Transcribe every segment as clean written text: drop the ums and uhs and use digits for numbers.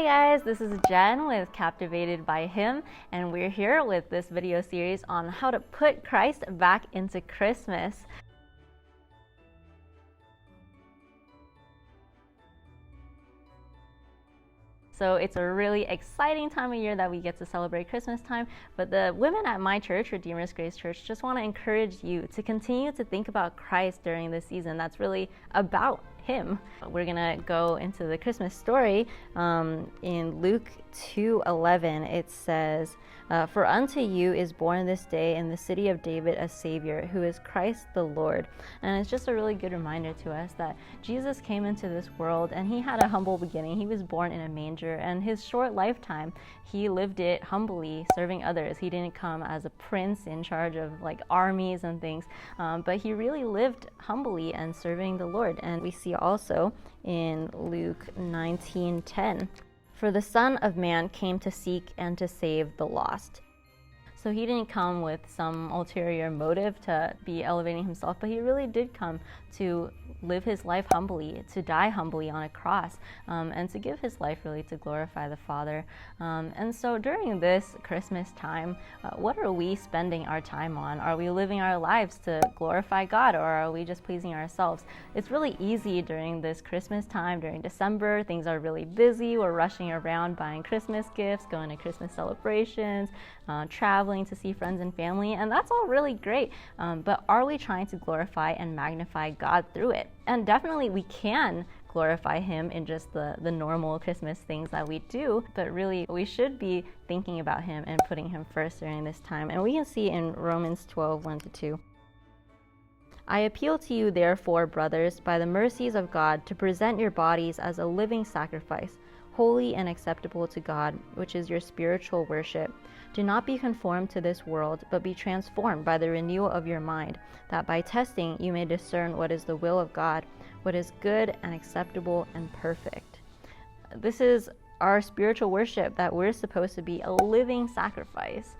Hi guys, this is Jen with Captivated by Him, and we're here with this video series on how to put Christ back into Christmas. So it's a really exciting time of year that we get to celebrate Christmas time. But the women at my church, Redeemer's Grace Church, just want to encourage you to continue to think about Christ during this season. That's really about Him. We're gonna go into the Christmas story. In Luke 2:11, it says, "For unto you is born this day in the city of David a Savior, who is Christ the Lord." And it's just a really good reminder to us that Jesus came into this world and He had a humble beginning. He was born in a manger, and His short lifetime, He lived it humbly, serving others. He didn't come as a prince in charge of like armies and things, but He really lived humbly and serving the Lord. And we see also in Luke 19:10, "For the Son of Man came to seek and to save the lost." So He didn't come with some ulterior motive to be elevating Himself, but He really did come to live His life humbly, to die humbly on a cross, and to give His life really to glorify the Father. And so during this Christmas time, what are we spending our time on? Are we living our lives to glorify God, or are we just pleasing ourselves? It's really easy during this Christmas time, during December. Things are really busy. We're rushing around buying Christmas gifts, going to Christmas celebrations, traveling to see friends and family, and that's all really great. But are we trying to glorify and magnify God through it? And definitely we can glorify Him in just the normal Christmas things that we do, but really we should be thinking about Him and putting Him first during this time. And we can see in Romans 12:1-2. "I appeal to you, therefore, brothers, by the mercies of God, to present your bodies as a living sacrifice, holy and acceptable to God, which is your spiritual worship. Do not be conformed to this world, but be transformed by the renewal of your mind, that by testing you may discern what is the will of God, what is good and acceptable and perfect." This is our spiritual worship, that we're supposed to be a living sacrifice,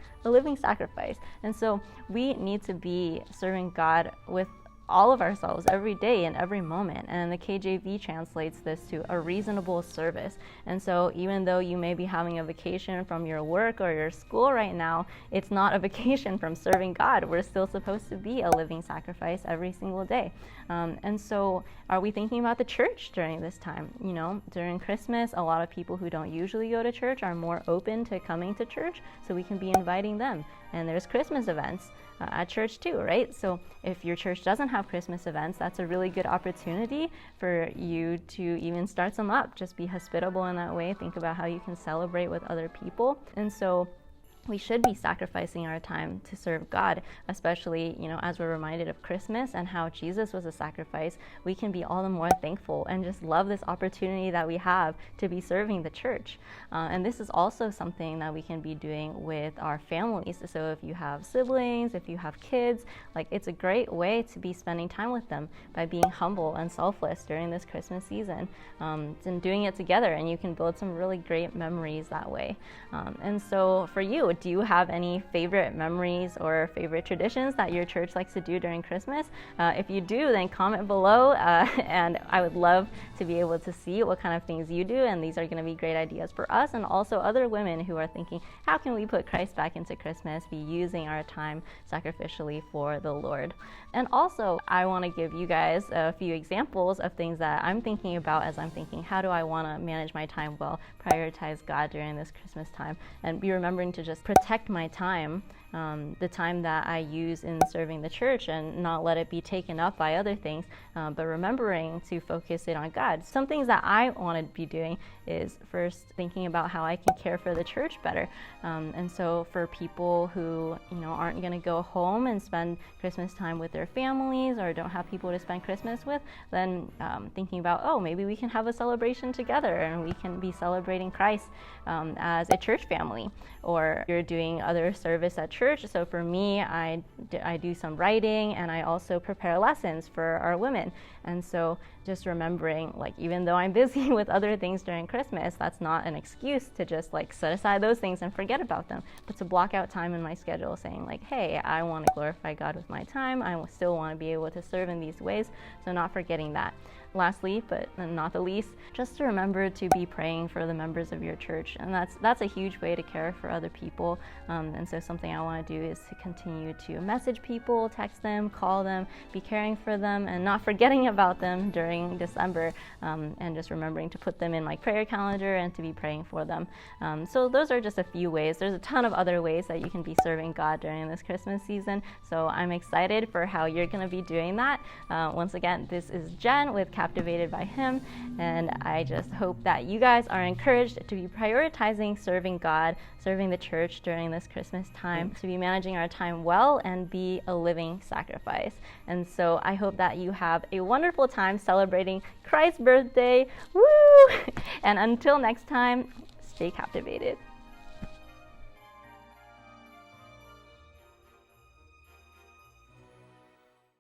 And so we need to be serving God with all of ourselves every day and every moment. And the KJV translates this to a reasonable service. And so even though you may be having a vacation from your work or your school right now, it's not a vacation from serving God. We're still supposed to be a living sacrifice every single day. And so are we thinking about the church during this time? You know, during Christmas, a lot of people who don't usually go to church are more open to coming to church, so we can be inviting them. And there's Christmas events at church too, right? So if your church doesn't have Christmas events, that's a really good opportunity for you to even start some up. Just be hospitable in that way. Think about how you can celebrate with other people. And so we should be sacrificing our time to serve God, especially, as we're reminded of Christmas and how Jesus was a sacrifice. We can be all the more thankful and just love this opportunity that we have to be serving the church. And this is also something that we can be doing with our families. So if you have siblings, if you have kids, it's a great way to be spending time with them by being humble and selfless during this Christmas season, and doing it together, and you can build some really great memories that way. And so for you, do you have any favorite memories or favorite traditions that your church likes to do during Christmas? If you do, then comment below, and I would love to be able to see what kind of things you do, and these are going to be great ideas for us and also other women who are thinking, how can we put Christ back into Christmas, be using our time sacrificially for the Lord? And also, I want to give you guys a few examples of things that I'm thinking about as I'm thinking, how do I want to manage my time well, prioritize God during this Christmas time, and be remembering to just protect my time, the time that I use in serving the church, and not let it be taken up by other things, but remembering to focus it on God. Some things that I want to be doing is first thinking about how I can care for the church better. And so for people who aren't going to go home and spend Christmas time with their families, or don't have people to spend Christmas with, then thinking about, maybe we can have a celebration together and we can be celebrating Christ as a church family. Or you're doing other service at church. So for me, I do some writing, and I also prepare lessons for our women. And so just remembering, even though I'm busy with other things during Christmas, that's not an excuse to just set aside those things and forget about them, but to block out time in my schedule saying hey, I want to glorify God with my time. I still want to be able to serve in these ways. So not forgetting that. lastly, but not the least, just to remember to be praying for the members of your church. And that's a huge way to care for other people. And so something I want to do is to continue to message people, text them, call them, be caring for them, and not forgetting about them during December, and just remembering to put them in my prayer calendar and to be praying for them. So those are just a few ways. There's a ton of other ways that you can be serving God during this Christmas season. So I'm excited for how you're going to be doing that. Once again, this is Jen with Captivated by Him, and I just hope that you guys are encouraged to be prioritizing serving God, serving the church during this Christmas time, to be managing our time well and be a living sacrifice. And so I hope that you have a wonderful time celebrating Christ's birthday. Woo! And until next time, stay captivated.